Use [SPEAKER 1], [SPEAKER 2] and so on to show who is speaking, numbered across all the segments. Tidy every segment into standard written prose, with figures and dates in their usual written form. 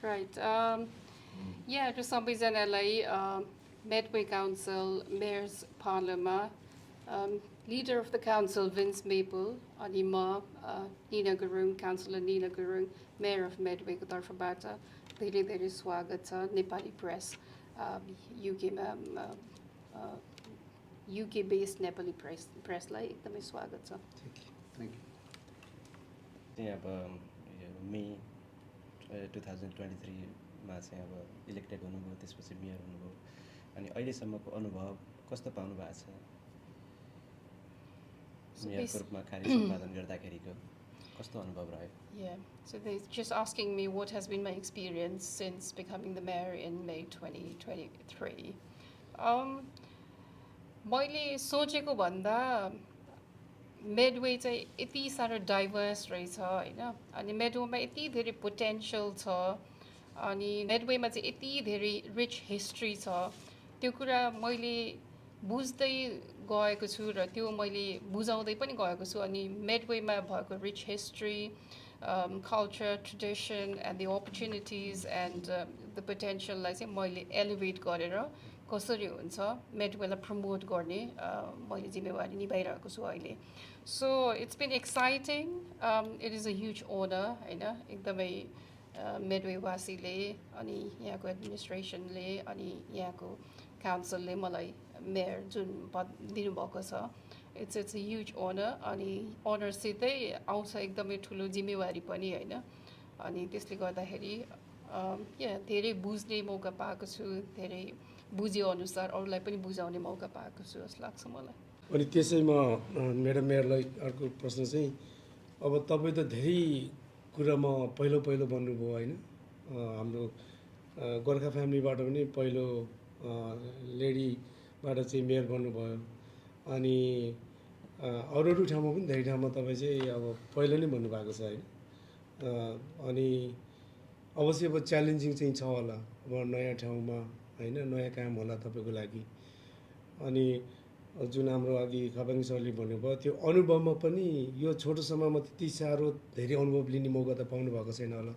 [SPEAKER 1] Right. Yeah, to सबैजनालाई Medway Council, Mayor's Parlour, Leader of the Council, Vince Maple, अनि म Nina Gurung, Councillor Nina Gurung, Mayor of Medway को तर्फबाट धेरै धेरै स्वागत छ नेपाली प्रेस युकेमा UK based नेपाली प्रेसलाई एकदमै स्वागत छ.
[SPEAKER 2] Thank you.
[SPEAKER 3] चाहिँ अब मे 2023 मा चाहिँ अब इलेक्टेड हुनुभयो, त्यसपछि मेयर हुनुभयो, अनि अहिलेसम्मको अनुभव कस्तो पाउनु भएको छ मेयरको रूपमा कार्य सम्पादन गर्दाखेरिको कस्तो अनुभव रह्यो?
[SPEAKER 1] Yeah, so they're just asking me what has been my experience since becoming the mayor in May 2023. मैले सोचेको भन्दा मेडवे चाहिँ यति साह्रो डाइभर्स रहेछ हैन, अनि मेडवेमा यति धेरै पोटेन्शियल छ, अनि मेडवेमा चाहिँ यति धेरै रिच हिस्ट्री छ, त्यो कुरा मैले बुझ्दै गएको छु र त्यो मैले बुझाउँदै पनि गएको छु. अनि मेडवेमा भएको rich history, culture, tradition and the opportunities and the पोटेन्सियललाई चाहिँ मैले एलिभेट गरेर कसरी हुन्छ मेडवेलाई प्रमोट गर्ने मैले जिम्मेवारी निभाइरहेको छु अहिले. So it's been exciting, it is a huge honour हैन, एकदमै मेडवेवासीले अनि यहाँको एडमिनिस्ट्रेसनले अनि यहाँको काउन्सिलले मलाई मेयर जुन पद दिनुभएको छ, इट्स अ ह्युज ओनर. अनि ओनरसितै आउँछ एकदमै ठुलो जिम्मेवारी पनि हैन, अनि त्यसले गर्दाखेरि धेरै बुझ्ने मौका पाएको छु, धेरै बुझ्यो अनुसार अरूलाई पनि बुझाउने मौका पाएको छु जस्तो लाग्छ मलाई.
[SPEAKER 2] अनि त्यसैमा म्याडम मेयरलाई अर्को प्रश्न चाहिँ, अब तपाईँ त धेरै कुरामा पहिलो बन्नुभयो होइन, हाम्रो गोर्खा फ्यामिलीबाट पनि पहिलो लेडीबाट चाहिँ मेयर बन्नुभयो, अनि अरू ठाउँमा पनि धेरै ठाउँमा तपाईँ चाहिँ अब पहिलो नै भन्नुभएको छ होइन. अनि अवश्य अब च्यालेन्जिङ चाहिँ छ होला, अब नयाँ ठाउँमा होइन, नयाँ काम होला तपाईँको लागि. अनि जुन हाम्रो अघि खपाङ सरले भन्नुभयो त्यो अनुभवमा पनि यो छोटो समयमा त्यति साह्रो धेरै अनुभव लिने मौका त पाउनु भएको छैन होला,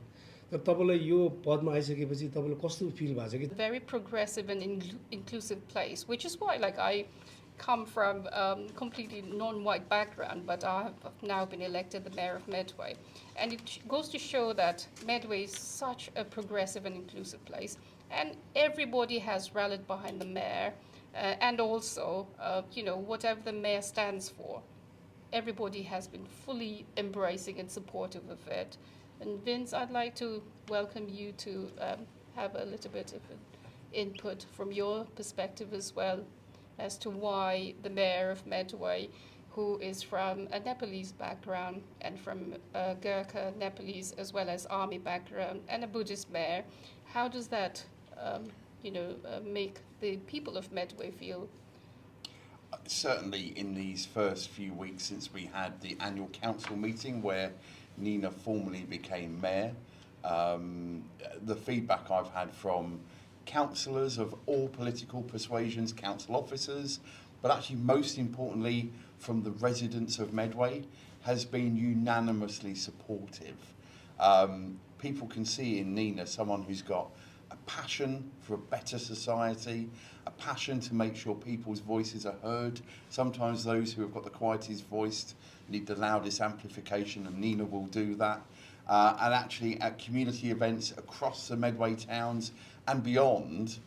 [SPEAKER 2] तर तपाईँलाई यो पदमा आइसकेपछि तपाईँलाई कस्तो फिल भएको छ कि?
[SPEAKER 1] Very progressive and inclusive place, which is why I come from completely non-white background, but I have now been elected the mayor of Medway. And it goes to show that Medway is such a progressive and inclusive place, and everybody has rallied behind the mayor, and also, whatever the mayor stands for, everybody has been fully embracing and supportive of it. And Vince, I'd like to welcome you to have a little bit of an input from your perspective as well, as to why the mayor of Medway, who is from a Nepalese background and from Gurkha Nepalese as well as army background and a Buddhist mayor, how does that make the people of Medway feel?
[SPEAKER 4] Certainly in these first few weeks since we had the annual council meeting where Nina formally became mayor, the feedback I've had from councillors of all political persuasions, council officers, but actually most importantly from the residents of Medway, has been unanimously supportive. People can see in Nina someone who's got a passion for a better society, a passion to make sure people's voices are heard. Sometimes those who have got the quietest voice need the loudest amplification, and Nina will do that. And actually at community events across the Medway towns and beyond,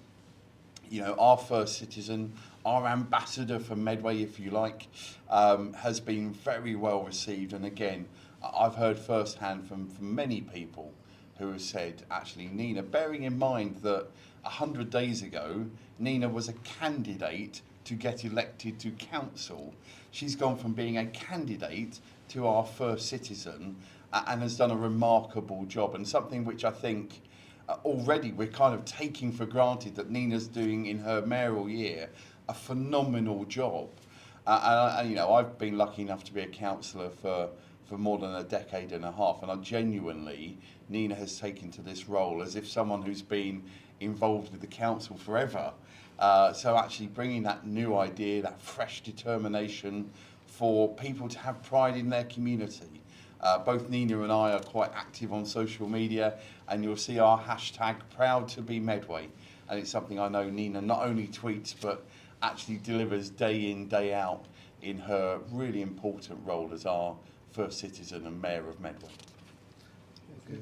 [SPEAKER 4] our first citizen, our ambassador for Medway, if you like, has been very well received. And again, I've heard firsthand from many people who have said, actually, Nina, bearing in mind that 100 days ago, Nina was a candidate to get elected to council. She's gone from being a candidate to our first citizen and has done a remarkable job, and something which I think already we're kind of taking for granted, that Nina's doing in her mayoral year a phenomenal job. And I've been lucky enough to be a councillor for more than a decade and a half, and I genuinely, Nina has taken to this role as if someone who's been involved with the council forever. So actually bringing that new idea, that fresh determination for people to have pride in their community, Both Nina and I are quite active on social media, and you'll see our hashtag proud to be Medway. And it's something I know Nina not only tweets but actually delivers day in, day out in her really important role as our first citizen and mayor of Medway.
[SPEAKER 5] Okay.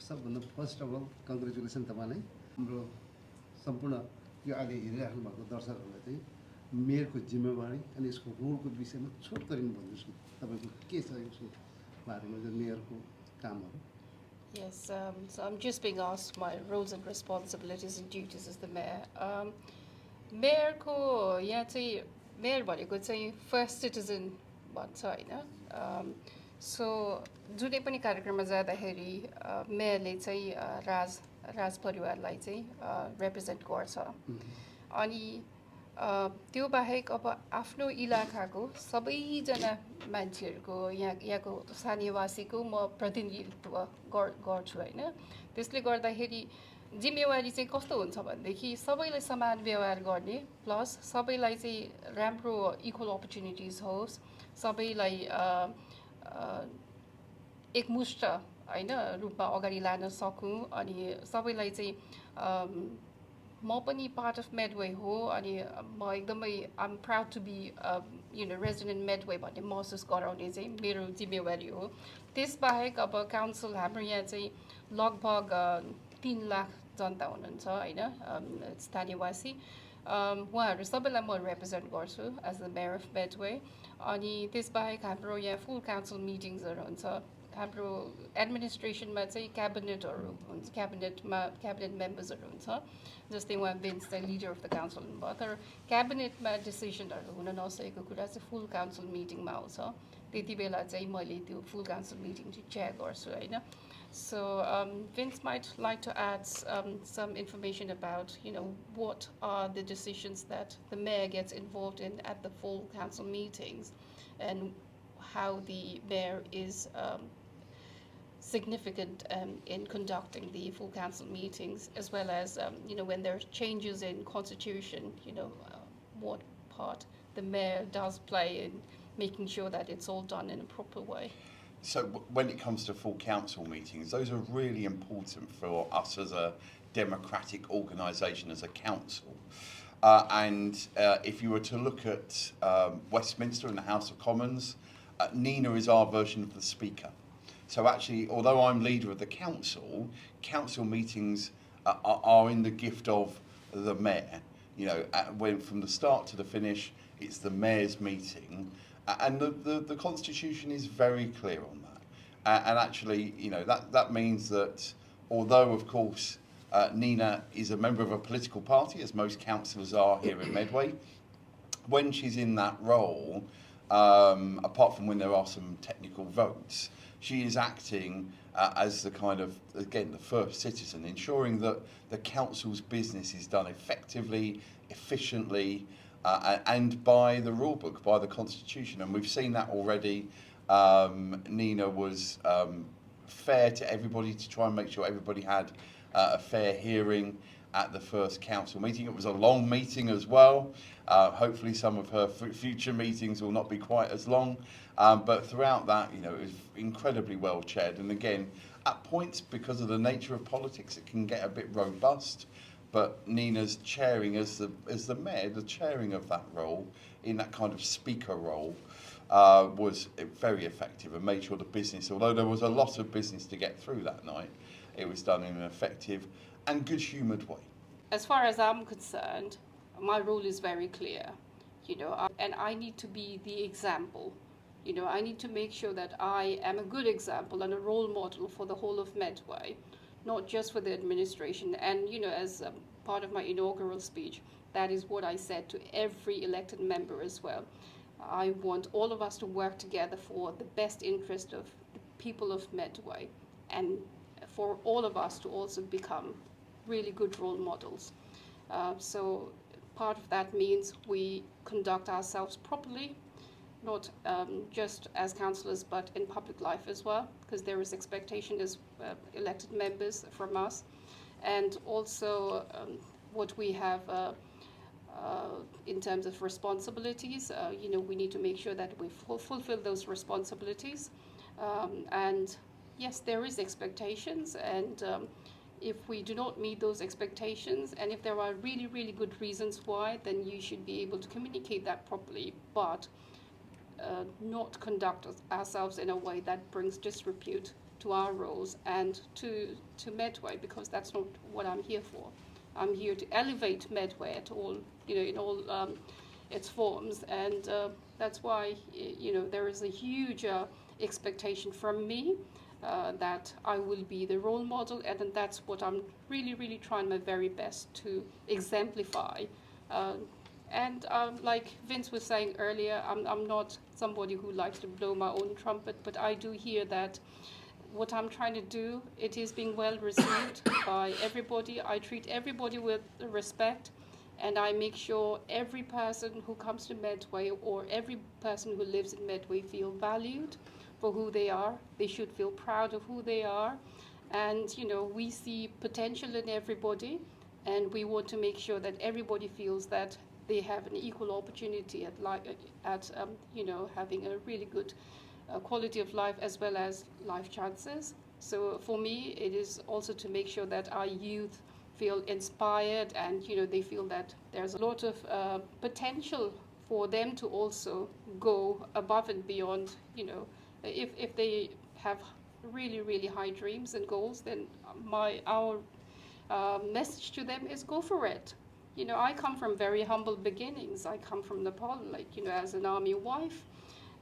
[SPEAKER 5] सबभन्दा first of all congratulation तपाईँलाई हाम्रो सम्पूर्ण यो अहिले हेरिराख्नु भएको दर्शकहरूलाई चाहिँ मेयरको जिम्मेवारी अनि यसको रोलको विषयमा छोटकरी भन्नुहोस् न तपाईँको के छ यसको बारेमा जो मेयरको कामहरू
[SPEAKER 1] Yes, so I'm just being asked my roles and responsibilities and duties as the mayor. Mayor ko यहाँ चाहिँ mayor भनेको चाहिँ first citizen भन्छ हैन. So जुनै पनि कार्यक्रममा जाँदाखेरि मेयरले चाहिँ राज परिवारलाई चाहिँ represent गर्छ. अनि त्यो बाहेक अब आफ्नो इलाकाको सबैजना मान्छेहरूको यहाँको स्थानीयवासीको म प्रतिनिधित्व गर्छु हैन. त्यसले गर्दाखेरि जिम्मेवारी चाहिँ कस्तो हुन्छ भनेदेखि सबैलाई समान व्यवहार गर्ने प्लस सबैलाई चाहिँ राम्रो इक्वल अपर्च्युनिटिज होस्, सबैलाई एकमुष्ट हैन रूपमा अगाडि लान सकूँ अनि सबैलाई चाहिँ म पनि पार्ट अफ मेडवे हो अनि म एकदमै I'm proud to be resident Medway भन्ने महसुस गराउने चाहिँ मेरो जिम्मेवारी हो. त्यसबाहेक अब काउन्सिल हाम्रो यहाँ चाहिँ लगभग 3 लाख जनता हुनुहुन्छ हैन, स्थानीयवासी. उहाँहरू सबैलाई म रिप्रेजेन्ट गर्छु as the mayor of Medway. अनि त्यसबाहेक हाम्रो यहाँ फुल काउन्सिल मिटिङ्सहरू हुन्छ. हाम्रो एडमिनिस्ट्रेसनमा चाहिँ क्याबिनेटहरू हुन्छ, क्याबिनेट मेम्बर्सहरू हुन्छ. जस्तै उहाँ बेन्च चाहिँ लिडर अफ द काउन्सिल हुनुभयो, तर क्याबिनेटमा डिसिजनहरू हुन नसकेको कुरा चाहिँ फुल काउन्सिल मिटिङमा आउँछ. त्यति बेला चाहिँ मैले त्यो फुल काउन्सिल मिटिङ चाहिँ चेयर गर्छु हैन. So Vince might like to add some information about, what are the decisions that the mayor gets involved in at the full council meetings and how the mayor is significant in conducting the full council meetings, as well as, when there are changes in constitution, what part the mayor does play in making sure that it's all done in a proper way.
[SPEAKER 4] So when it comes to full council meetings, those are really important for us as a democratic organisation, as a council. And if you were to look at Westminster and the House of Commons, Nina is our version of the Speaker. So actually, although I'm leader of the council, council meetings are in the gift of the mayor. When from the start to the finish, it's the mayor's meeting. And the constitution is very clear on that. And actually, that means that although, of course, Nina is a member of a political party, as most councillors are here in Medway, when she's in that role, apart from when there are some technical votes, she is acting as the kind of, again, the first citizen, ensuring that the council's business is done effectively, efficiently, and by the rule book, by the constitution. And we've seen that already. Nina was fair to everybody to try and make sure everybody had a fair hearing at the first council meeting. It was a long meeting as well. Hopefully some of her future meetings will not be quite as long. But throughout that, it was incredibly well chaired. And again, at points, because of the nature of politics, it can get a bit robust. But Nina's chairing as the mayor, the chairing of that role, in that kind of speaker role, was very effective and made sure the business, although there was a lot of business to get through that night, it was done in an effective and good-humoured way.
[SPEAKER 1] As far as I'm concerned, my role is very clear, and I need to be the example. I need to make sure that I am a good example and a role model for the whole of Medway, not just for the administration. And, as part of my inaugural speech, that is what I said to every elected member as well. I want all of us to work together for the best interest of the people of Medway and for all of us to also become really good role models. So part of that means we conduct ourselves properly, not just as councillors, but in public life as well, because there is expectation as elected members from us. And also what we have in terms of responsibilities. We need to make sure that we fulfill those responsibilities. And yes, there is expectations, and if we do not meet those expectations, and if there are really, really good reasons why, then you should be able to communicate that properly, but not conduct ourselves in a way that brings disrepute to our roles and to Medway, because that's not what I'm here for. I'm here to elevate Medway at all, in all its forms, and that's why there is a huge expectation from me that I will be the role model, and then that's what I'm really, really trying my very best to exemplify. And like Vince was saying earlier, I'm not somebody who likes to blow my own trumpet, but I do hear that what I'm trying to do, it is being well received by everybody. I treat everybody with respect, and I make sure every person who comes to Medway or every person who lives in Medway feel valued for who they are. They should feel proud of who they are. And, we see potential in everybody, and we want to make sure that everybody feels that they have an equal opportunity at having a really good quality of life as well as life chances. So for me, it is also to make sure that our youth feel inspired, and they feel that there's a lot of potential for them to also go above and beyond. If they have really, really high dreams and goals, then our message to them is go for it. I come from very humble beginnings. I come from Nepal, as an army wife,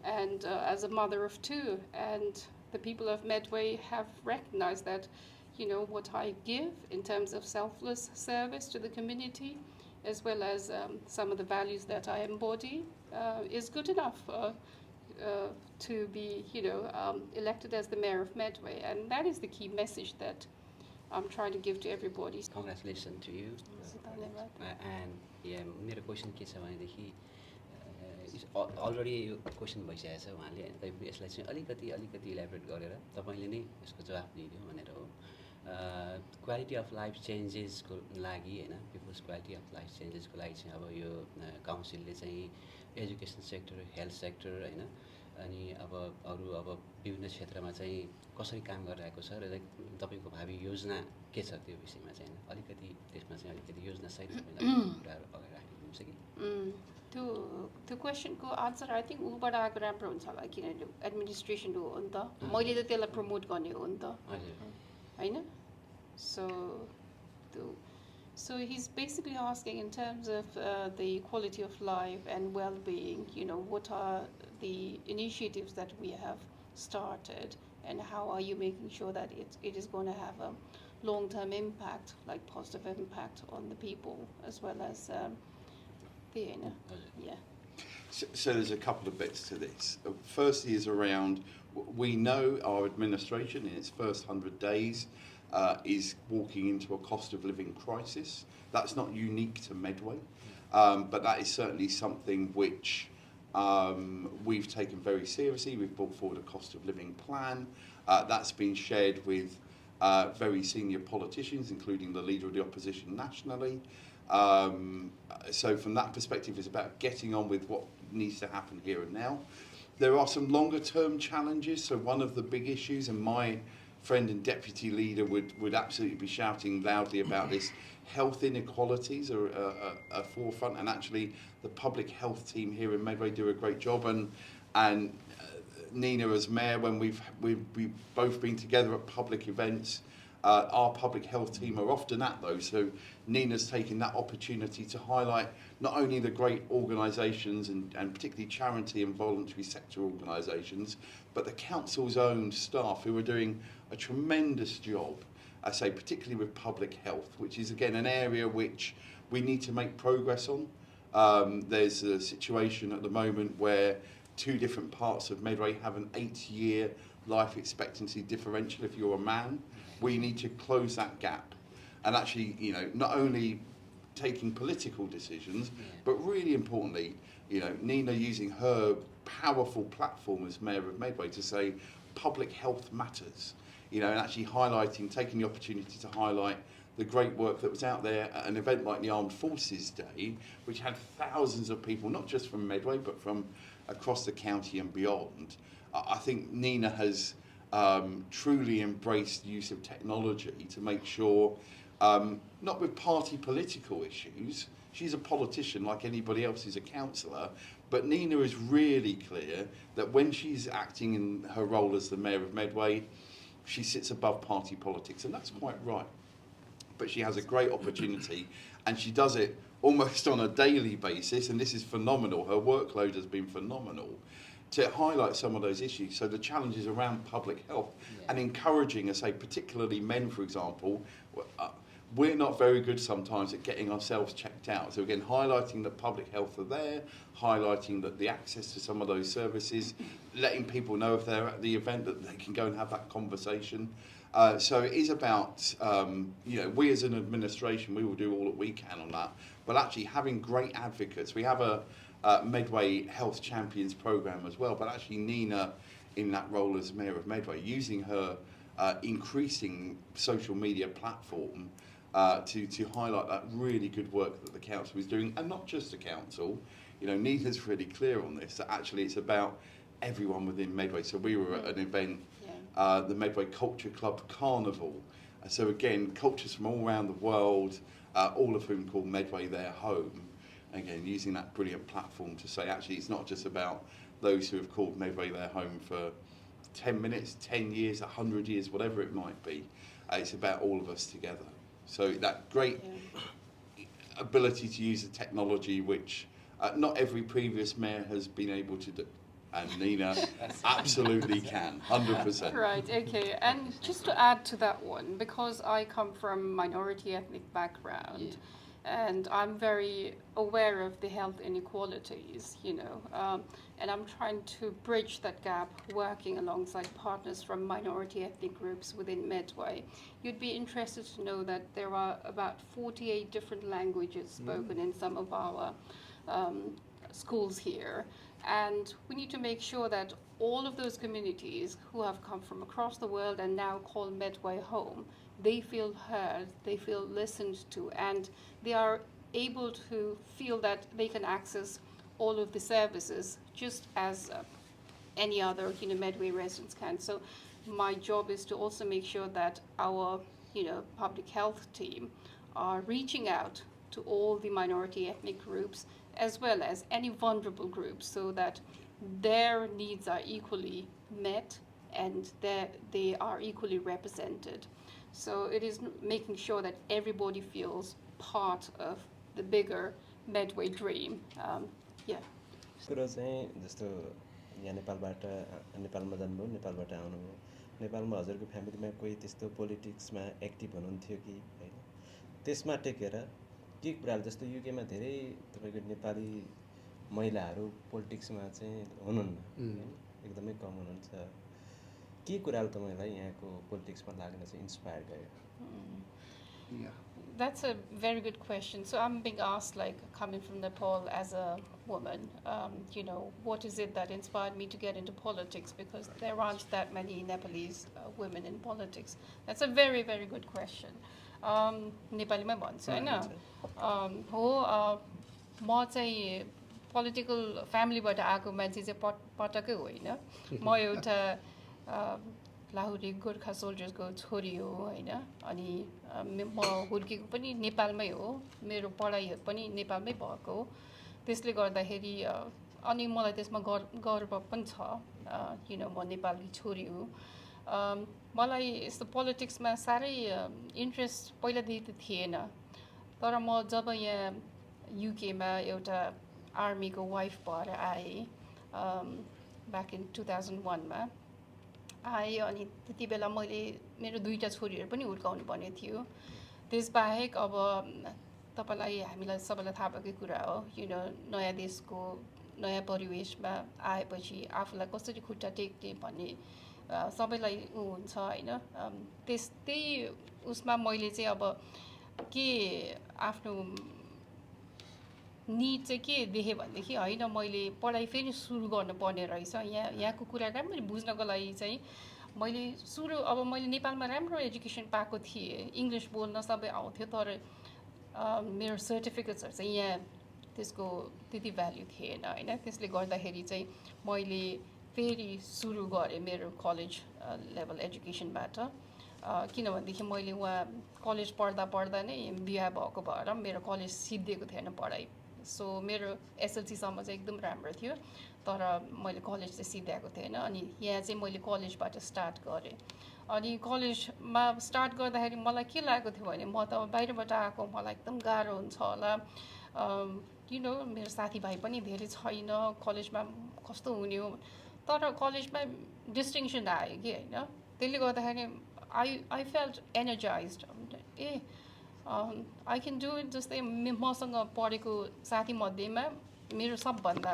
[SPEAKER 1] and as a mother of two. And the people of Medway have recognized that, what I give in terms of selfless service to the community, as well as some of the values that I embody, is good enough to be, elected as the mayor of Medway. And that is the key message that I'm trying to give to everybody.
[SPEAKER 6] Congratulations to you. And yeah, मेरो question के छ भनेदेखि already यो question भइसकेको छ उहाँले, तैपनि यसलाई चाहिँ अलिकति इलाबोरेट गरेर तपाईँले नै यसको जवाफ दिइदियो भनेर हो। क्वालिटी अफ लाइफ चेन्जेसको लागि हैन, पिपल्स क्वालिटी अफ लाइफ चेन्जेसको लागि चाहिँ अब यो काउन्सिलले चाहिँ एजुकेसन सेक्टर, हेल्थ सेक्टर हैन, अनि अब विभिन्न क्षेत्रमा चाहिँ कसरी काम गरिरहेको छ र तपाईँको भावी योजना के छ त्यो विषयमा चाहिँ अलिकति त्यसमा चाहिँ अलिकति योजना सहित कुराहरू अगाडि राखिदिनुहुन्छ कि?
[SPEAKER 1] त्यो क्वेसनको आन्सर आई थिङ्क ऊबाट आएको राम्रो हुन्छ होला, किनभने एडमिनिस्ट्रेसन हो नि त, मैले त त्यसलाई प्रमोट गर्ने हो नि त, होइन? So he's basically asking in terms of the quality of life and well-being, what are the initiatives that we have started, and how are you making sure that it is going to have a long-term impact, like positive impact on the people as well as yeah.
[SPEAKER 4] So there's a couple of bits to this. Firstly is around, we know our administration in its first 100 days is walking into a cost of living crisis. That's not unique to Medway, but that is certainly something which we've taken very seriously. We've brought forward a cost of living plan. That's been shared with very senior politicians, including the leader of the opposition nationally. So from that perspective, it's about getting on with what needs to happen here and now. There are some longer term challenges. So one of the big issues, and my friend and deputy leader would absolutely be shouting loudly about this, health inequalities are a forefront, and actually the public health team here in Medway do a great job, and Nina as mayor, when we've both been together at public events, our public health team are often at those, so Nina's taken that opportunity to highlight not only the great organisations and particularly charity and voluntary sector organisations, but the council's own staff who are doing a tremendous job, I say particularly with public health, which is again an area which we need to make progress on. There's a situation at the moment where two different parts of Medway have an 8-year life expectancy differential if you're a man. We need to close that gap, and actually, not only taking political decisions, but really importantly, Nina using her powerful platform as mayor of Medway to say public health matters, and actually taking the opportunity to highlight the great work that was out there at an event like the Armed Forces Day, which had thousands of people, not just from Medway, but from across the county and beyond. I think Nina has truly embraced the use of technology to make sure, not with party political issues, she's a politician like anybody else who's a councillor, but Nina is really clear that when she's acting in her role as the Mayor of Medway, she sits above party politics, and that's quite right. But she has a great opportunity, and she does it almost on a daily basis, and this is phenomenal. Her workload has been phenomenal to highlight some of those issues. So the challenges around public health and encouraging, I say, particularly men, for example, we're not very good sometimes at getting ourselves checked out. So again, highlighting that public health are there, highlighting that the access to some of those services, letting people know if they're at the event that they can go and have that conversation. So it is about, we as an administration, we will do all that we can on that, but actually having great advocates. We have a Medway Health Champions programme as well, but actually Nina, in that role as Mayor of Medway, using her increasing social media platform to highlight that really good work that the council is doing, and not just the council. Nina's really clear on this, that actually it's about everyone within Medway. So we were at an event, the Medway Cllr Carnival. So again, cultures from all around the world, all of whom call Medway their home. Again, using that brilliant platform to say, actually, it's not just about those who have called Medway their home for 10 minutes, 10 years, 100 years, whatever it might be. It's about all of us together. So that great ability to use the technology, which not every previous mayor has been able to do. And Nina absolutely can, 100%.
[SPEAKER 1] Right, okay. And just to add to that one, because I come from minority ethnic background, and I'm very aware of the health inequalities, and I'm trying to bridge that gap working alongside partners from minority ethnic groups within Medway. You'd be interested to know that there are about 48 different languages spoken in some of our schools here. And we need to make sure that all of those communities who have come from across the world and now call Medway home, they feel heard, they feel listened to, and they are able to feel that they can access all of the services just as any other Medway residents can. So my job is to also make sure that our public health team are reaching out to all the minority ethnic groups as well as any vulnerable groups, so that their needs are equally met and they are equally represented. So it is making sure that everybody feels part of the bigger Medway dream.
[SPEAKER 3] कुरो चाहिँ जस्तो यहाँ नेपालमा जन्मनु, नेपालबाट आउनुभयो, नेपालमा हजुरको फ्यामिलीमा कोही त्यस्तो पोलिटिक्समा एक्टिभ हुनुहुन्थ्यो कि होइन, त्यसमा टेकेर के कुराहरू जस्तो युकेमा धेरै तपाईँको नेपाली महिलाहरू पोलिटिक्समा चाहिँ हुनुहुन्न, एकदमै कम हुनुहुन्छ, के कुराले तपाईँलाई यहाँको पोलिटिक्समा लाग्न चाहिँ इन्स्पायर गर्यो?
[SPEAKER 1] That's a very good question. So I'm being asked, coming from Nepal as a woman, what is it that inspired me to get into politics? Because there aren't that many Nepalese women in politics. That's a very, very good question. नेपालीमै भन्छु हैन हो म चाहिँ political फ्यामिलीबाट आएको मान्छे चाहिँ पटक्कै होइन म एउटा लाहुरे गोर्खा सोल्जर्सको छोरी हो हैन अनि म हुर्केको पनि नेपालमै हो मेरो पढाइहरू पनि नेपालमै भएको हो त्यसले गर्दाखेरि अनि मलाई त्यसमा गर्व पनि छ म नेपाली छोरी हो मलाई यस्तो पोलिटिक्समा साह्रै इन्ट्रेस्ट पहिलादेखि त थिएन तर म जब यहाँ युकेमा एउटा आर्मीको वाइफ भएर आएँ ब्याक इन 2001 मा आएँ अनि त्यति बेला मैले मेरो दुईटा छोरीहरू पनि हुर्काउनु पर्ने थियो त्यसबाहेक अब तपाईलाई हामीलाई सबैलाई थाहा भएकै कुरा हो नयाँ देशको नयाँ परिवेशमा आएपछि आफूलाई कसरी खुट्टा टेक्ने भन्ने सबैलाई हुन्छ हैन त्यस्तै उसमा मैले चाहिँ अब के आफ्नो निड चाहिँ के देखेँ भनेदेखि हैन मैले पढाइ फेरि सुरु गर्नुपर्ने रहेछ यहाँको कुरा राम्ररी बुझ्नको लागि चाहिँ मैले सुरु अब मैले नेपालमा राम्रो एजुकेसन पाएको थिएँ, इङ्ग्लिस बोल्न सबै आउँथ्यो, तर मेरो सर्टिफिकेट्सहरू चाहिँ यहाँ त्यसको त्यति भ्याल्यु थिएन होइन। त्यसले गर्दाखेरि चाहिँ मैले फेरि सुरु गरेँ मेरो कलेज लेभल एजुकेसनबाट, किनभनेदेखि मैले उहाँ कलेज पढ्दा पढ्दा नै बिहा भएको भएर मेरो कलेज सिद्धिएको थिएन पढाइ। सो मेरो एसएलसीसम्म चाहिँ एकदम राम्रो थियो, तर मैले कलेज चाहिँ सिद्ध्याएको थिएन। अनि यहाँ चाहिँ मैले कलेजबाट स्टार्ट गरेँ। अनि कलेजमा स्टार्ट गर्दाखेरि मलाई के लागेको थियो भने म त बाहिरबाट आएको, मलाई एकदम गाह्रो हुन्छ होला, मेरो साथीभाइ पनि धेरै छैन, कलेजमा कस्तो हुने हो। तर कलेजमा डिस्टिङसन आयो कि होइन, त्यसले गर्दाखेरि I felt energised. I can do it. जस्तै मसँग पढेको साथीमध्येमा मेरो सबभन्दा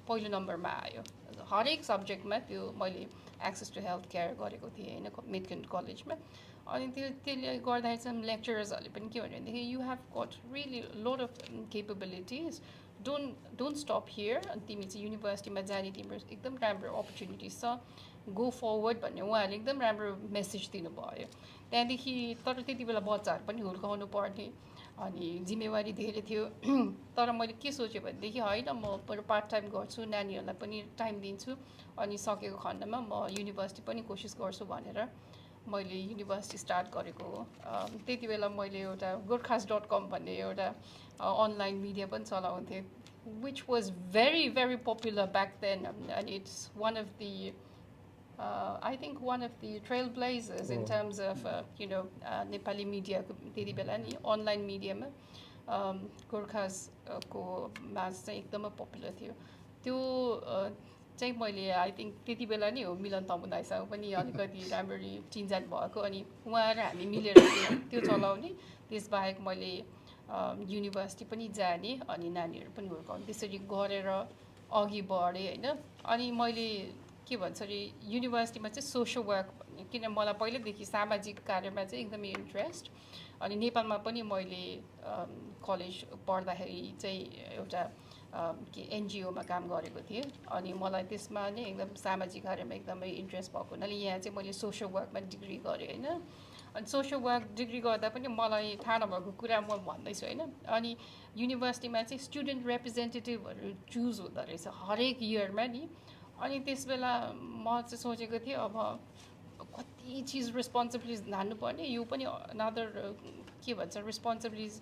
[SPEAKER 1] पहिलो नम्बरमा आयो हरेक सब्जेक्टमा। त्यो मैले एक्सेस टु हेल्थ केयर गरेको थिएँ होइन मेडकिन कलेजमा। अनि त्यसले गर्दाखेरि चाहिँ लेक्चरर्सहरूले पनि के भन्यो भनेदेखि you have got really lot of capabilities, don't stop here, अनि तिमी चाहिँ युनिभर्सिटीमा जाने तिम्रो एकदम राम्रो अपर्च्युनिटिज छ, गो फरवर्ड भन्ने उहाँहरूले एकदम राम्रो मेसेज दिनुभयो त्यहाँदेखि। तर त्यति बेला बच्चाहरू पनि हुर्काउनु पर्ने अनि जिम्मेवारी धेरै थियो। तर मैले के सोचेँ भनेदेखि होइन, म बरु पार्ट टाइम गर्छु, नानीहरूलाई पनि टाइम दिन्छु, अनि सकेको खण्डमा म युनिभर्सिटी पनि कोसिस गर्छु भनेर मैले युनिभर्सिटी स्टार्ट गरेको हो। त्यति बेला मैले एउटा gourkhas.com भन्ने एउटा अनलाइन मिडिया पनि चलाउँथेँ, which was very very popular back then, and it's one of the I think one of the trailblazers in terms of Nepali मिडियाको त्यति बेला नि अनलाइन मिडियामा गोर्खासको माझ चाहिँ एकदमै पपुलर थियो। त्यो चाहिँ मैले आई थिङ्क त्यति बेला नै हो मिलन तमुदाईसँग पनि अलिकति राम्ररी चिनजान भएको, अनि उहाँ र हामी मिलेर त्यो चलाउने। त्यसबाहेक मैले युनिभर्सिटी पनि जाने अनि नानीहरू पनि हुर्काउने, त्यसरी गरेर अघि बढेँ होइन। अनि मैले के भन्छ अरे युनिभर्सिटीमा चाहिँ सोसियल वर्क भन्ने, किन मलाई पहिल्यैदेखि सामाजिक कार्यमा चाहिँ एकदमै इन्ट्रेस्ट। अनि नेपालमा पनि मैले कलेज पढ्दाखेरि चाहिँ एउटा एनजिओमा काम गरेको थिएँ, अनि मलाई त्यसमा नै एकदम सामाजिक कार्यमा एकदमै इन्ट्रेस्ट भएको हुनाले यहाँ चाहिँ मैले सोसियल वर्कमा डिग्री गरेँ होइन। अनि सोसियल वर्क डिग्री गर्दा पनि मलाई थाहा नभएको कुरा म भन्दैछु होइन। अनि युनिभर्सिटीमा चाहिँ स्टुडेन्ट रिप्रेजेन्टेटिभहरू चुज हुँदो रहेछ हरेक इयरमा नि। अनि त्यस बेला म चाहिँ सोचेको थिएँ अब कति चिज रेस्पोन्सिबिलिटिज हान्नुपर्ने, यो पनि अनदर के भन्छ रेस्पोन्सिबिलिटिज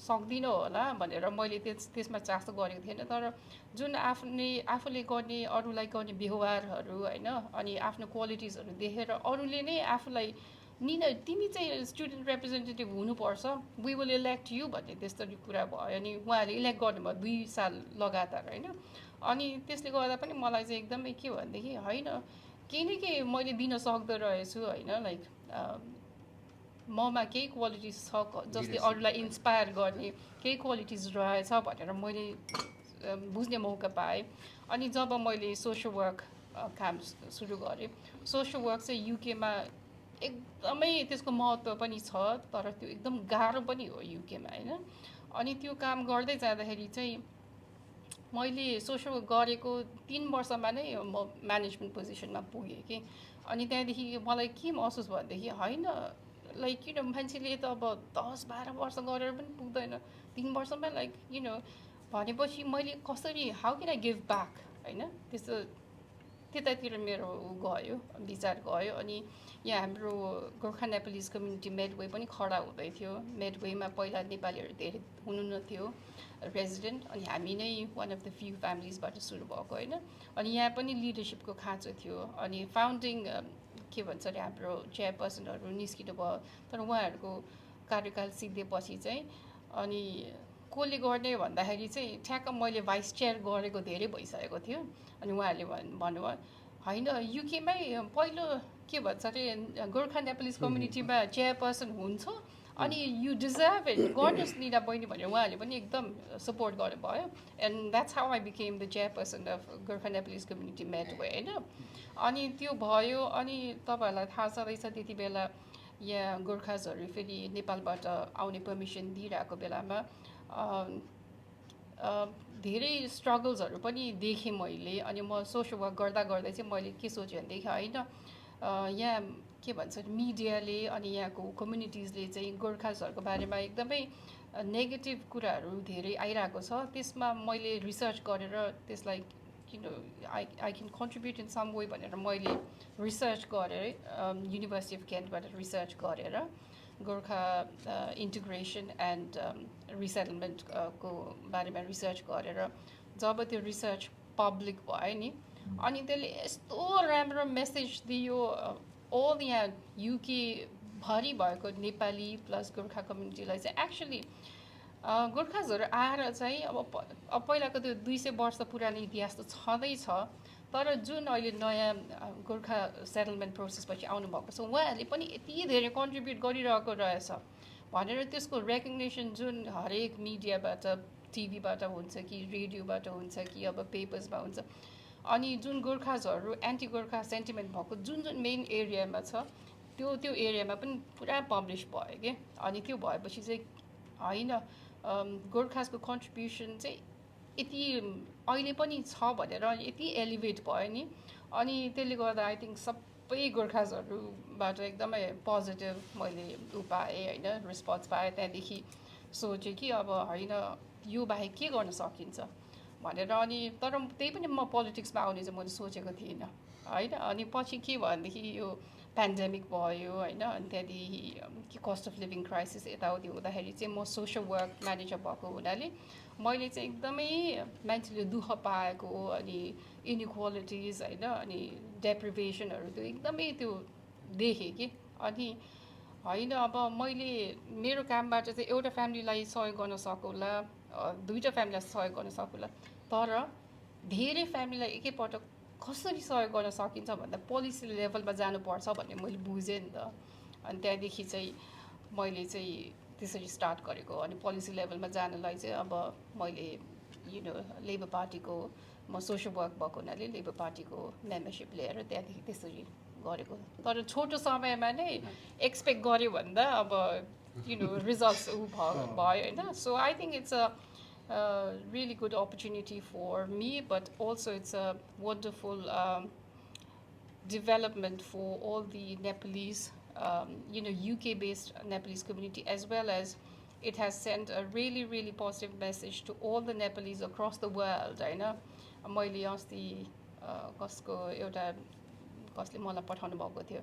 [SPEAKER 1] सक्दिनँ होला भनेर मैले त्यसमा चासो गरेको थिएन। तर जुन आफूले गर्ने अरूलाई गर्ने व्यवहारहरू होइन, अनि आफ्नो क्वालिटिजहरू देखेर अरूले नै आफूलाई निना तिमी चाहिँ स्टुडेन्ट रिप्रेजेन्टेटिभ हुनुपर्छ, वी विल इलेक्ट यु भन्ने त्यस्तो कुरा भयो। अनि उहाँहरूले इलेक्ट गर्नुभयो 2 साल लगातार होइन। अनि त्यसले गर्दा पनि मलाई चाहिँ एकदमै के भनेदेखि होइन केही न केही मैले दिन सक्दो रहेछु होइन, लाइक ममा केही क्वालिटिज छ जसले अरूलाई इन्सपायर गर्ने केही क्वालिटिज रहेछ भनेर मैले बुझ्ने मौका पाएँ। अनि जब मैले सोसियल वर्क काम सुरु गरेँ, सोसियल वर्क चाहिँ युकेमा एकदमै त्यसको महत्त्व पनि छ, तर त्यो एकदम गाह्रो पनि हो युकेमा होइन। अनि त्यो काम गर्दै जाँदाखेरि चाहिँ मैले सोसियल वर्क गरेको 3 वर्षमा नै म म्यानेजमेन्ट पोजिसनमा पुगेँ कि। अनि त्यहाँदेखि मलाई के महसुस भनेदेखि होइन लाइक मान्छेले त अब 10-12 वर्ष गरेर पनि पुग्दैन, 3 वर्षमा लाइक भनेपछि मैले कसरी how can I give back होइन, त्यस्तो त्यतातिर मेरो गयो विचार गयो। अनि यहाँ हाम्रो गोर्खा नेपालिज कम्युनिटी मेडवे पनि खडा हुँदै थियो। मेडवेमा पहिला नेपालीहरू धेरै हुनु नथ्यो रेजिडेन्ट, अनि हामी नै वान अफ द फ्यु फ्यामिलिजबाट सुरु भएको होइन। अनि यहाँ पनि लिडरसिपको खाँचो थियो। अनि फाउन्डिङ के भन्छ अरे हाम्रो चेयरपर्सनहरू निस्किनु भयो, तर उहाँहरूको कार्यकाल सिद्धिएपछि चाहिँ अनि कसले गर्ने भन्दाखेरि चाहिँ ठ्याक्क मैले भाइस चेयर गरेको धेरै भइसकेको थियो। अनि उहाँहरूले भन्नुभयो होइन युकेमै पहिलो के भन्छ अरे गोर्खा नेपालिज कम्युनिटीमा चेयरपर्सन हुन्छ, अनि यु डिजर्भ इट, गर्नुहोस् निना बहिनी भनेर उहाँहरूले पनि एकदम सपोर्ट गर्नुभयो। And that's how I became the chairperson of Gorkha Nepalese community Medway होइन। अनि त्यो भयो। अनि तपाईँहरूलाई थाहा छँदैछ त्यति बेला यहाँ गोर्खाजहरू फेरि नेपालबाट आउने पर्मिसन दिइरहेको बेलामा धेरै स्ट्रगल्सहरू पनि देखेँ मैले। अनि म सोसियल वर्क गर्दा गर्दै चाहिँ मैले के सोचेँ भनेदेखि होइन यहाँ के भन्छ मिडियाले अनि यहाँको कम्युनिटिजले चाहिँ गोर्खाजहरूको बारेमा एकदमै नेगेटिभ कुराहरू धेरै आइरहेको छ त्यसमा मैले रिसर्च गरेर त्यसलाई I can contribute in some way भनेर मैले रिसर्च गरेँ युनिभर्सिटी अफ केन्टबाट रिसर्च गरेर गोर्खा इन्टिग्रेसन एन्ड रिसेटलमेन्टको बारेमा रिसर्च गरेर जब त्यो रिसर्च पब्लिक भयो नि अनि त्यसले यस्तो राम्रो मेसेज दियो all यहाँ युके भरि भएको नेपाली प्लस गोर्खा कम्युनिटीलाई चाहिँ एक्चुली गोर्खाजहरू आएर चाहिँ अब पहिलाको त्यो 200 वर्ष पुरानो इतिहास त छँदैछ तर जुन अहिले नयाँ गोर्खा सेटलमेन्ट प्रोसेसपछि आउनुभएको छ उहाँहरूले पनि यति धेरै कन्ट्रिब्युट गरिरहेको रहेछ भनेर त्यसको रेकग्नेसन जुन हरेक मिडियाबाट टिभीबाट हुन्छ कि रेडियोबाट हुन्छ कि अब पेपर्समा हुन्छ अनि जुन गोर्खाजहरू एन्टी गोर्खा सेन्टिमेन्ट भएको जुन जुन मेन एरियामा छ त्यो एरियामा पनि पुरा पब्लिस भयो क्या अनि त्यो भएपछि चाहिँ होइन गोर्खाजको कन्ट्रिब्युसन चाहिँ यति अहिले पनि छ भनेर यति एलिभेट भयो नि अनि त्यसले गर्दा आई थिङ्क सबै गोर्खाजहरूबाट एकदमै पोजिटिभ मैले पाएँ होइन रिस्पोन्स पाएँ त्यहाँदेखि सोचेँ कि अब होइन यो बाहेक के गर्न सकिन्छ भनेर अनि तर त्यही पनि म पोलिटिक्समा आउने चाहिँ मैले सोचेको थिइनँ होइन अनि पछि के भनेदेखि यो पेन्डेमिक भयो होइन अनि त्यहाँदेखि कस्ट अफ लिभिङ क्राइसिस यताउति हुँदाखेरि चाहिँ म सोसियल वर्क म्यानेजर भएको हुनाले मैले चाहिँ एकदमै मान्छेले दुःख पाएको अनि इनइक्वालिटिज होइन अनि डेप्रिभेसनहरू त्यो एकदमै त्यो देखेँ कि अनि होइन अब मैले मेरो कामबाट चाहिँ एउटा फ्यामिलीलाई सहयोग गर्न सकौँला दुईवटा फ्यामिलीलाई सहयोग गर्न सकौँला तर धेरै फ्यामिलीलाई एकैपटक कसरी सहयोग गर्न सकिन्छ भन्दा पोलिसी लेभलमा जानुपर्छ भन्ने मैले बुझेँ नि त अनि त्यहाँदेखि चाहिँ मैले चाहिँ त्यसरी स्टार्ट गरेको अनि पोलिसी लेभलमा जानलाई चाहिँ अब मैले लेबर पार्टीको म सोसियल वर्क भएको हुनाले लेबर पार्टीको मेम्बरसिप लिएर त्यहाँदेखि त्यसरी गरेको तर छोटो समयमा नै एक्सपेक्ट गर्यो भन्दा अब रिजल्ट्स भयो होइन so I think it's really good opportunity for me, but also it's a wonderful development for all the Nepalese, UK-based Nepalese community, as well as it has sent a really, really positive message to all the Nepalese across the world. I know, मैले अस्ति कसको एउटा कसले मलाई पठाउनु भएको थियो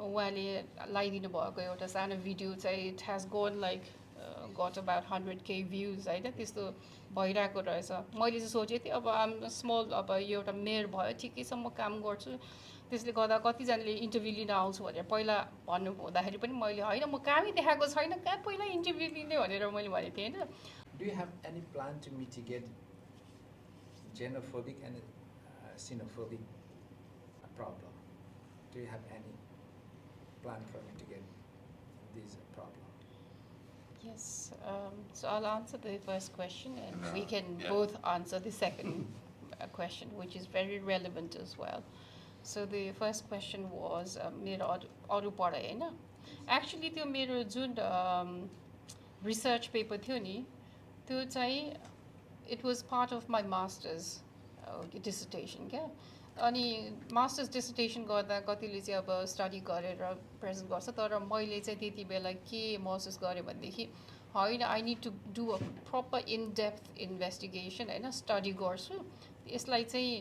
[SPEAKER 1] उहाँले लगाइदिनु भएको एउटा सानो भिडियो चाहिँ it has gone like got about 100K views होइन त्यस्तो भइरहेको रहेछ मैले चाहिँ सोचेँ थिएँ अब आम स्मल अब यो एउटा मेयर भयो ठिकै छ म काम गर्छु त्यसले गर्दा कतिजनाले इन्टरभ्यू लिन आउँछु भनेर पहिला भन्नु हुँदाखेरि पनि मैले होइन म कामै देखाएको छैन कहाँ पहिला इन्टरभ्यू लिने भनेर मैले भनेको थिएँ होइन
[SPEAKER 7] Do you have any plan to mitigate xenophobic and xenophobic problem? Do you have any plan for mitigating these problems?
[SPEAKER 1] Yes, so I'll answer the first question and we can both answer the second question, which is very relevant as well. So the first question was मेरो अरू पढाइ होइन actually त्यो मेरो जुन research paper थियो नि त्यो चाहिँ it was part of my masters dissertation क्या अनि मास्टर्स डिसर्टेसन गर्दा कतिले चाहिँ अब स्टडी गरेर प्रेजेन्ट गर्छ तर मैले चाहिँ त्यति बेला के महसुस गरेँ भनेदेखि होइन I need to do a proper in depth investigation होइन स्टडी गर्छु यसलाई चाहिँ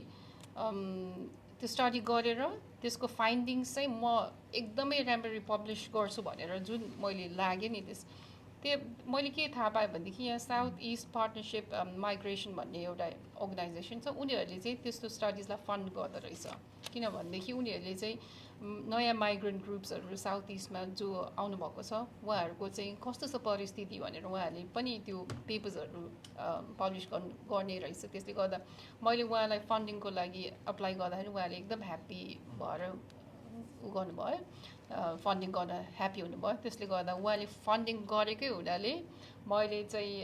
[SPEAKER 1] त्यो स्टडी गरेर त्यसको फाइन्डिङ्स चाहिँ म एकदमै राम्ररी पब्लिस गर्छु भनेर जुन मैले लागेँ नि त्यो मैले के थाहा पाएँ भनेदेखि यहाँ साउथ इस्ट पार्टनरसिप माइग्रेसन भन्ने एउटा अर्गनाइजेसन छ उनीहरूले चाहिँ त्यस्तो स्टडिजलाई फन्ड गर्दो रहेछ किनभनेदेखि उनीहरूले चाहिँ नयाँ माइग्रेन्ट ग्रुप्सहरू साउथ इस्टमा जो आउनुभएको छ उहाँहरूको चाहिँ कस्तो छ परिस्थिति भनेर उहाँहरूले पनि त्यो पेपर्सहरू पब्लिस गर्ने रहेछ त्यसले गर्दा मैले उहाँलाई फन्डिङको लागि अप्लाई गर्दाखेरि उहाँले एकदम ह्याप्पी भएर उ गर्नुभयो फन्डिङ गर्न ह्याप्पी हुनुभयो त्यसले गर्दा उहाँले फन्डिङ गरेकै हुनाले मैले चाहिँ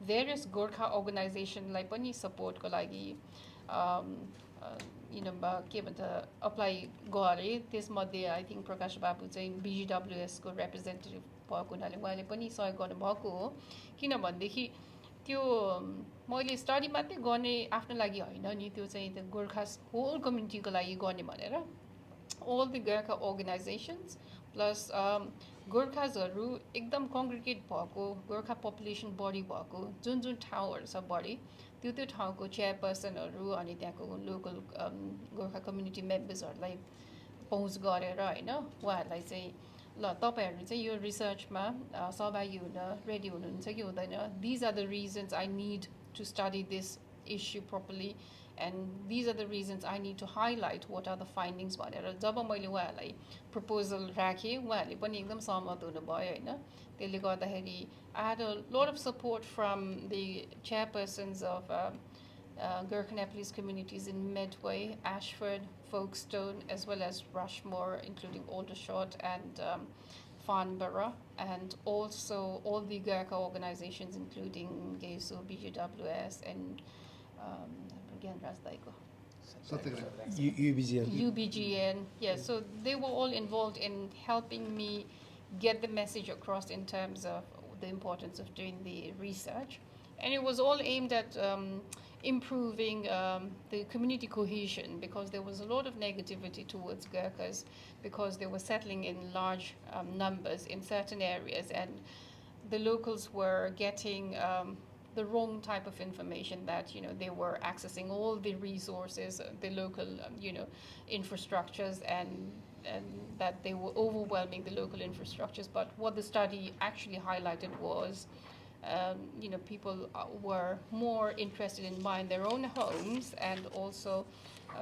[SPEAKER 1] भेरियस गोर्खा अर्गनाइजेसनलाई पनि सपोर्टको लागि के भन्छ अप्लाई गरेँ त्यसमध्ये आई थिङ्क प्रकाश बाबु चाहिँ बिजिडब्ल्युएसको रिप्रेजेन्टेटिभ भएको हुनाले उहाँले पनि सहयोग गर्नुभएको हो किनभनेदेखि त्यो मैले स्टडी मात्रै गर्ने आफ्नो लागि होइन नि त्यो चाहिँ त्यो गोर्खा होल कम्युनिटीको लागि गर्ने भनेर all the Gurkha organizations plus गोर्खाजहरू एकदम कङ्ग्रिगेट भएको गोर्खा पपुलेसन बढी भएको जुन जुन ठाउँहरू छ बढी त्यो ठाउँको चेयरपर्सनहरू अनि त्यहाँको लोकल गोर्खा कम्युनिटी मेम्बर्सहरूलाई पहुँच गरेर होइन उहाँहरूलाई चाहिँ ल तपाईँहरू चाहिँ यो रिसर्चमा सहभागी हुन रेडी हुनुहुन्छ कि हुँदैन these are the reasons I need to study this issue properly and these are the reasons I need to highlight what are the findings भनेर जब मैले उहाँहरूलाई प्रपोजल राखेँ उहाँहरूले पनि एकदम सहमत हुनुभयो होइन त्यसले गर्दाखेरि I had a lot of support from the chairpersons of Gurkha Nepalese communities in Medway, Ashford, Folkestone, as well as Rushmore, including Aldershot and Farnborough, and also all the Gurkha organizations, including GESU, BGWS, and again, Rasdaiko. UBGN, yes. So they were all involved in helping me get the message across in terms of the importance of doing the research. And it was all aimed at improving the community cohesion because there was a lot of negativity towards Gurkhas because they were settling in large numbers in certain areas and the locals were getting the wrong type of information that they were accessing all the resources, the local infrastructures, and that they were overwhelming the local infrastructures. But what the study actually highlighted was, people were more interested in buying their own homes, and also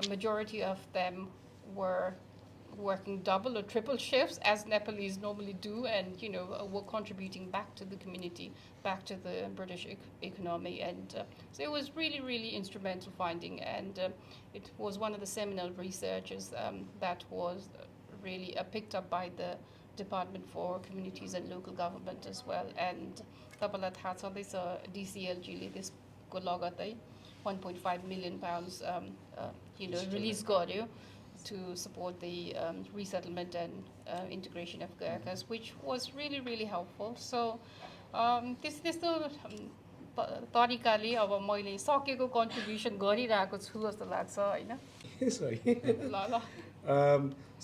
[SPEAKER 1] a majority of them were working double or triple shifts as Nepalese normally do, and were contributing back to the community, back to the British economy, and so it was really, really instrumental finding, and it was one of the seminal researches that was really picked up by the Department for Communities and Local Government as well, and तपाईँलाई थाहा छँदैछ DCLG ले त्यसको लगत्तै 1.5 million pounds release गर्यो to support the resettlement and integration of Gurkhas, which was really, really helpful. So त्यस्तो तरिकाले अब मैले सकेको कन्ट्रिब्युसन गरिरहेको छु जस्तो लाग्छ होइन ल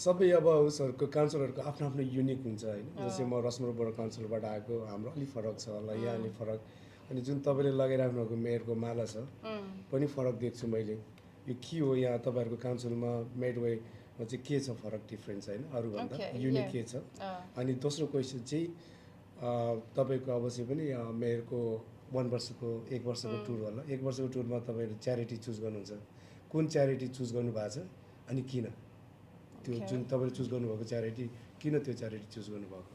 [SPEAKER 2] सबै अब उसहरूको काउन्सिलरहरूको आफ्नो आफ्नो युनिक हुन्छ होइन जस्तै म रसमरबाट काउन्सिलबाट आएको हाम्रो अलिक फरक छ होला यहाँ अलिक फरक अनि जुन तपाईँले लगाइराख्नु भएको मेयरको माला छ पनि फरक देख्छु मैले यो के हो यहाँ तपाईँहरूको काउन्सिलमा मेडवेमा चाहिँ के छ फरक डिफ्रेन्स होइन अरूभन्दा युनिक के छ अनि दोस्रो क्वेसन चाहिँ तपाईँको अवश्य पनि मेयरको 1 वर्षको 1 वर्षको टुर होला 1 वर्षको टुरमा तपाईँहरू च्यारिटी चुज गर्नुहुन्छ कुन च्यारिटी चुज गर्नुभएको छ अनि किन त्यो जुन तपाईँले चुज गर्नुभएको च्यारिटी किन त्यो च्यारिटी चुज गर्नुभएको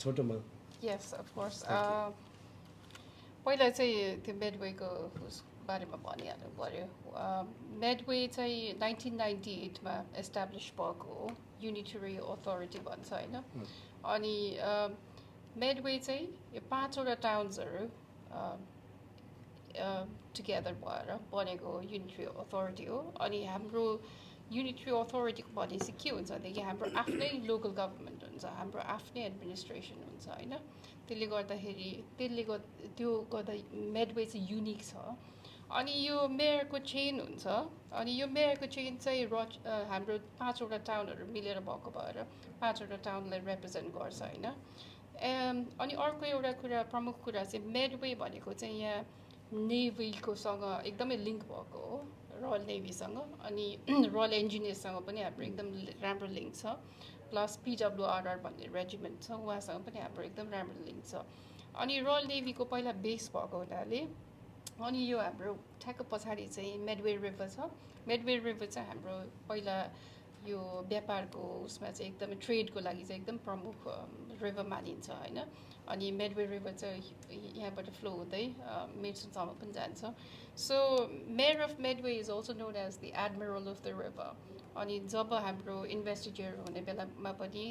[SPEAKER 2] छोटोमा
[SPEAKER 1] यस अफ कोर्स पहिला चाहिँ त्यो मेडवेको बारेमा भनिहाल्नु पर्यो मेडवे चाहिँ 1998 मा एस्टाब्लिस भएको हो युनिटरी अथोरिटी भन्छ होइन अनि मेडवे चाहिँ यो 5वटा टाउन्सहरू टुगेदर भएर बनेको युनिटरी अथोरिटी हो अनि हाम्रो युनिटरी अथोरिटीको भनेपछि के हुन्छ भनेदेखि हाम्रो आफ्नै लोकल गभर्मेन्ट हुन्छ हाम्रो आफ्नै एडमिनिस्ट्रेसन हुन्छ होइन त्यसले गर्दाखेरि त्यो गर्दा मेडवे चाहिँ युनिक छ अनि यो मेयरको चेन हुन्छ अनि यो मेयरको चेन चाहिँ हाम्रो 5वटा टाउनहरू मिलेर भएको भएर 5वटा टाउनलाई रिप्रेजेन्ट गर्छ होइन अनि अर्को एउटा कुरा प्रमुख कुरा चाहिँ मेडवे भनेको चाहिँ यहाँ नेभीकोसँग एकदमै लिङ्क भएको हो रोयल नेभीसँग अनि रोयल इन्जिनियर्ससँग पनि हाम्रो एकदम राम्रो लिङ्क छ प्लस PWRR भन्ने रेजिमेन्ट छ उहाँसँग पनि हाम्रो एकदम राम्रो लिङ्क छ अनि रोयल नेभीको पहिला बेस भएको हुनाले अनि यो हाम्रो ठ्याक्क पछाडि चाहिँ मेडवे रिभर छ मेडवे रिभर चाहिँ हाम्रो पहिला यो व्यापारको उसमा चाहिँ एकदमै ट्रेडको लागि चाहिँ एकदम प्रमुख रिभर मानिन्छ होइन अनि मेडवे रिभर चाहिँ यहाँबाट फ्लो हुँदै मेडसनसम्म पनि जान्छ so mayor of Medway is also known as the admiral of the river अनि जब हाम्रो इन्भेस्टिगेटर हुने बेलामा पनि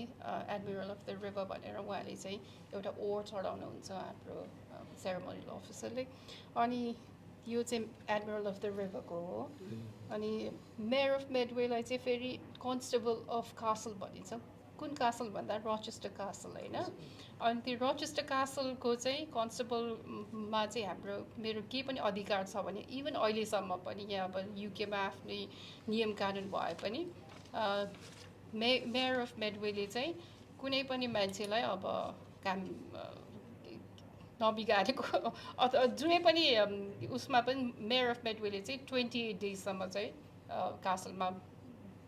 [SPEAKER 1] एडमिरल अफ द रिभर भनेर उहाँले चाहिँ एउटा ओर चढाउनुहुन्छ हाम्रो सेरेमोनियल अफिसरले अनि यो चाहिँ एडमिरल अफ द रिभरको हो अनि मेयर अफ मेडवेलाई चाहिँ फेरि कन्स्टेबल अफ कासल भनिन्छ कुन कासल भन्दा रचेस्टर कासल होइन अनि त्यो रचेस्टर कासलको चाहिँ कन्स्टेबलमा चाहिँ हाम्रो मेरो केही पनि अधिकार छ भने इभन अहिलेसम्म पनि यहाँ अब युकेमा आफ्नै नियम कानुन भए पनि मेयर अफ मेडवेले चाहिँ कुनै पनि मान्छेलाई अब काम नबिगारेको अथवा जुनै पनि उसमा पनि मेयर अफ मेडवेले चाहिँ 28 डेजसम्म चाहिँ कासलमा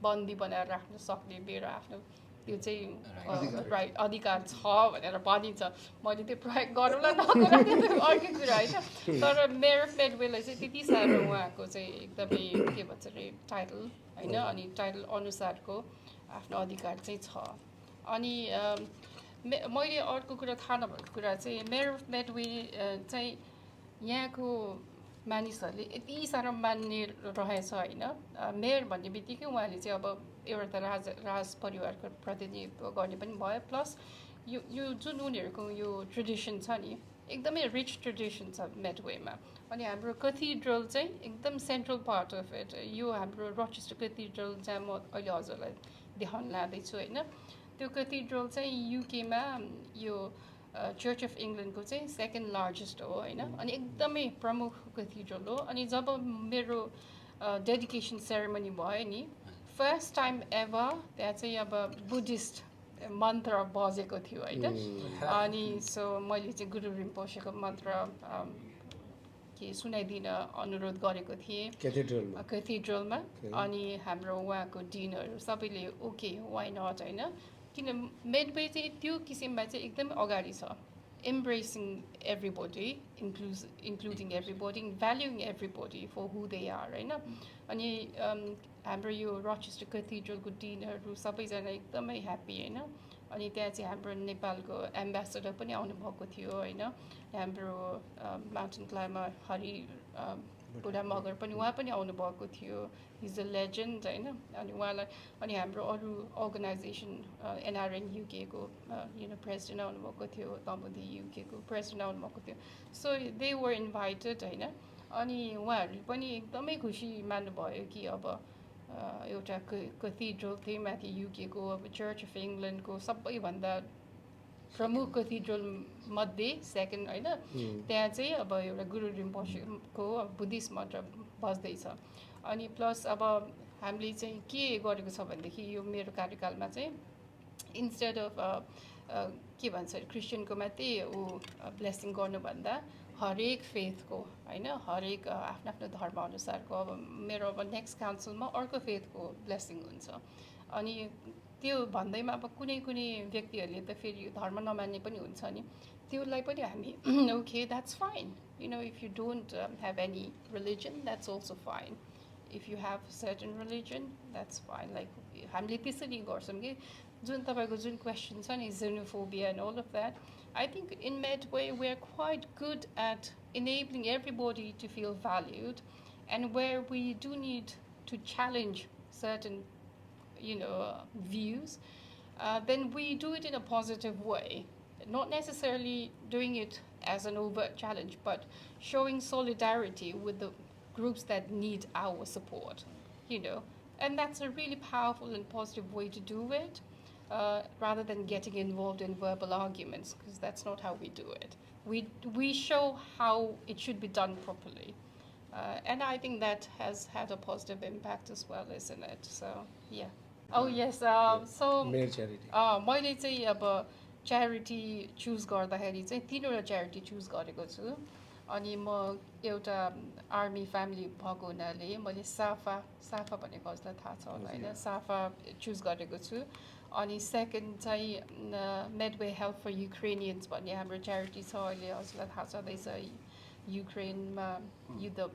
[SPEAKER 1] बन्दी बनाएर राख्न सक्ने मेरो आफ्नो त्यो चाहिँ राइट अधिकार छ भनेर भनिन्छ मैले त्यो प्रयोग गरौँला नगरौँला त्यो अर्कै कुरा होइन तर मेयर अफ मेडवेलाई चाहिँ त्यति साह्रो उहाँको चाहिँ एकदमै के भन्छ अरे टाइटल होइन अनि टाइटल अनुसारको आफ्नो अधिकार चाहिँ छ अनि मैले अर्को कुरा थाहा नभएको कुरा चाहिँ मेयर अफ मेडवे चाहिँ यहाँको मानिसहरूले यति साह्रो मान्ने रहेछ होइन मेयर भन्ने बित्तिकै उहाँले चाहिँ अब एउटा त राज परिवारको प्रतिनिधित्व गर्ने पनि भयो प्लस यो जुन उनीहरूको यो ट्रेडिसन छ नि एकदमै रिच ट्रेडिसन छ मेडवेमा अनि हाम्रो कथिड्रल चाहिँ एकदम सेन्ट्रल पार्ट अफ इट यो हाम्रो रचेस्टर कथिड्रल जहाँ म अहिले हजुरलाई देखाउन लाँदैछु होइन त्यो कथिड्रल चाहिँ युकेमा यो चर्च अफ इङ्ल्यान्डको चाहिँ सेकेन्ड लार्जेस्ट हो होइन अनि एकदमै प्रमुख कथिड्रल हो अनि जब मेरो डेडिकेसन सेरेमनी भयो नि फर्स्ट टाइम एभर त्यहाँ चाहिँ अब बुद्धिस्ट मन्त्र बजेको थियो होइन अनि सो मैले चाहिँ गुरु रिम्पोसेको मन्त्र के सुनाइदिन अनुरोध गरेको थिएँ कथिड्रलमा अनि हाम्रो उहाँको डिनहरू सबैले ओके वाइ नट होइन किन मेडवे चाहिँ त्यो किसिममा चाहिँ एकदमै अगाडि छ embracing everybody including everybody valuing everybody for who they are होइन अनि हाम्रो यो रचेस्टर कथिड्रलको डिनरहरू सबैजना एकदमै ह्याप्पी होइन अनि त्यहाँ चाहिँ हाम्रो नेपालको एम्बेसडर पनि आउनुभएको थियो होइन हाम्रो माउन्टेन क्लाइम्बर हरि बुढा मगर पनि उहाँ पनि आउनुभएको थियो इज अ लेजेन्ड होइन अनि उहाँलाई अनि हाम्रो अरू अर्गनाइजेसन एनआरएन युकेको प्रेसिडेन्ट आउनुभएको थियो तमुदी युकेको प्रेसिडेन्ट आउनुभएको थियो सो दे वर इन्भाइटेड होइन अनि उहाँहरूले पनि एकदमै खुसी मान्नुभयो कि अब एउटा कथिड्रल चाहिँ माथि युकेको अब चर्च अफ इङ्ल्यान्डको सबैभन्दा प्रमुख कथिड्रल मध्ये सेकेन्ड होइन त्यहाँ चाहिँ अब एउटा गुरु रिम्पोसेको बुद्धिस्ट मन्त्र बस्दैछ अनि प्लस अब हामीले चाहिँ के गरेको छ भनेदेखि यो मेरो कार्यकालमा चाहिँ इन्स्टेड अफ के भन्छ क्रिस्चियनको मात्रै ऊ ब्लेसिङ गर्नुभन्दा हरेक फेथको होइन हरेक आफ्नो आफ्नो धर्मअनुसारको अब मेरो अब नेक्स्ट काउन्सिलमा अर्को फेथको ब्लेसिङ हुन्छ अनि त्यो भन्दैमा अब कुनै कुनै व्यक्तिहरूले त फेरि धर्म नमान्ने पनि हुन्छ नि त्यसलाई पनि हामी okay that's fine if you don't have any religion that's also fine if you have certain religion that's fine like हामीले त्यसरी गर्छौँ कि जुन तपाईँको जुन क्वेसन छ नि xenophobia and all of that I think in Medway we're quite good at enabling everybody to feel valued and where we do need to challenge certain views then we do it in a positive way not necessarily doing it as an overt challenge but showing solidarity with the groups that need our support and that's a really powerful and positive way to do it rather than getting involved in verbal arguments because that's not how we do it we show how it should be done properly and I think that has had a positive impact as well isn't it so yeah oh yes so मैले चाहिँ अब charity choose गर्दाखेरि चाहिँ 3वटा charity choose गरेको छु अनि म एउटा आर्मी फ्यामिली भएको हुनाले मैले साफा भनेको कसलाई थाहा छ होला होइन साफा चुज गरेको छु अनि सेकेन्ड चाहिँ मेडवे हेल्प फर युक्रेनियन्स भन्ने हाम्रो च्यारिटी छ अहिले हजुरलाई थाहा छँदैछ युक्रेनमा युद्ध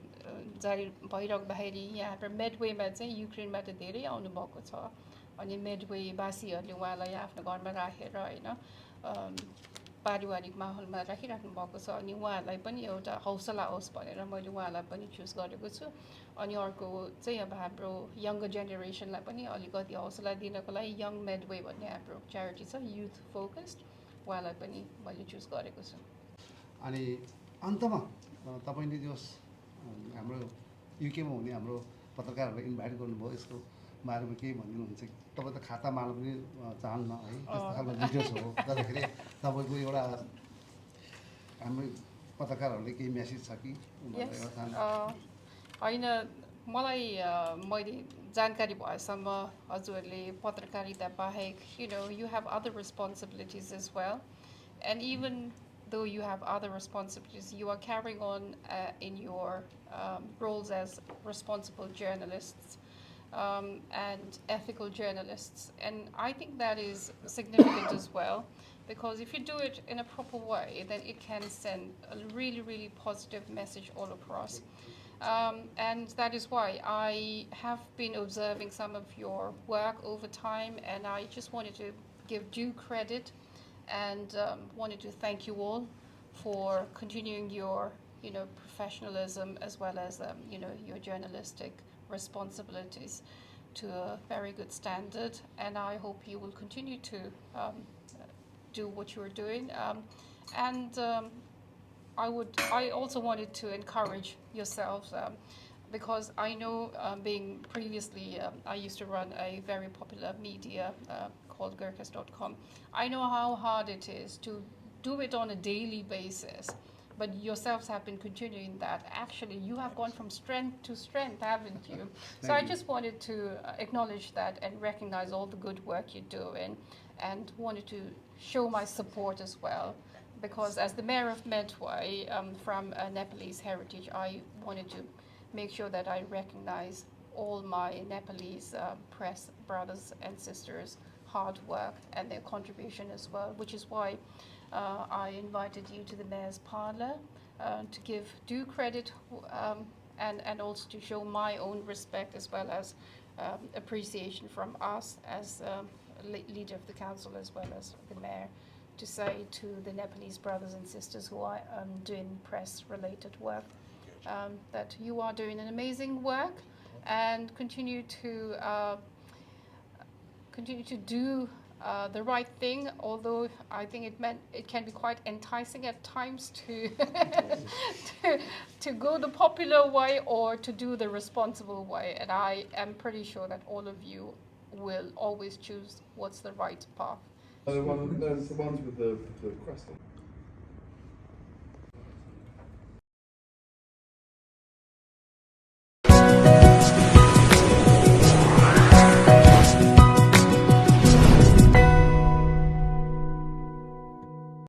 [SPEAKER 1] जारी भइराख्दाखेरि यहाँ हाम्रो मेडवेमा चाहिँ युक्रेनबाट धेरै आउनुभएको छ अनि मेडवेवासीहरूले उहाँलाई आफ्नो घरमा राखेर होइन पारिवारिक माहौलमा राखिराख्नु भएको छ अनि उहाँहरूलाई पनि एउटा हौसला होस् भनेर मैले उहाँलाई पनि चुज गरेको छु अनि अर्को चाहिँ अब हाम्रो यङ्गर जेनेरेसनलाई पनि अलिकति हौसला दिनको लागि यङ मेडवे भन्ने हाम्रो च्यारिटी छ युथ फोकस्ड उहाँलाई पनि मैले चुज गरेको छु
[SPEAKER 5] अनि अन्तमा तपाईँले जो हाम्रो युकेमा हुने हाम्रो पत्रकारहरूलाई इन्भाइट गर्नुभयो यसको बारेमा केही भनिदिनुहुन्छ तपाईँ त खाता मार्न पनि चाहन्न है त्यस्तो खालको भिडियोज हो जसदाखेरि तपाईँको एउटा हाम्रो पत्रकारहरूले केही मेसेज छ कि
[SPEAKER 1] होइन मलाई मैले जानकारी भएसम्म हजुरहरूले पत्रकारिता बाहेक you have other responsibilities as well, and even though you have other responsibilities, you are carrying on in your roles as responsible journalists and ethical journalists. And I think that is significant as well, because if you do it in a proper way, then it can send a really, really positive message all across. And that is why I have been observing some of your work over time, and I just wanted to give due credit and wanted to thank you all for continuing your professionalism as well as your journalistic responsibilities to a very good standard, and I hope you will continue to do what you're doing. And I also wanted to encourage yourselves, because I know, being previously, I used to run a very popular media called Gurkhas.com. I know how hard it is to do it on a daily basis, but yourselves have been continuing that. Actually, you have gone from strength to strength, haven't you? So I just wanted to acknowledge that and recognize all the good work you're doing, and wanted to show my support as well. Because as the mayor of Medway, from Nepalese heritage, I wanted to make sure that I recognize all my Nepalese press brothers and sisters' hard work and their contribution as well, which is why I invited you to the mayor's parlour to give due credit, and also to show my own respect as well as appreciation from us as leader of the council as well as the mayor, to say to the Nepalese brothers and sisters who are doing press-related work that you are doing an amazing work, and continue to do the right thing. Although I think it can be quite enticing at times to to go the popular way or to do the responsible way, and I am pretty sure that all of you will always choose what's the right path.
[SPEAKER 8] The ones with the crest on.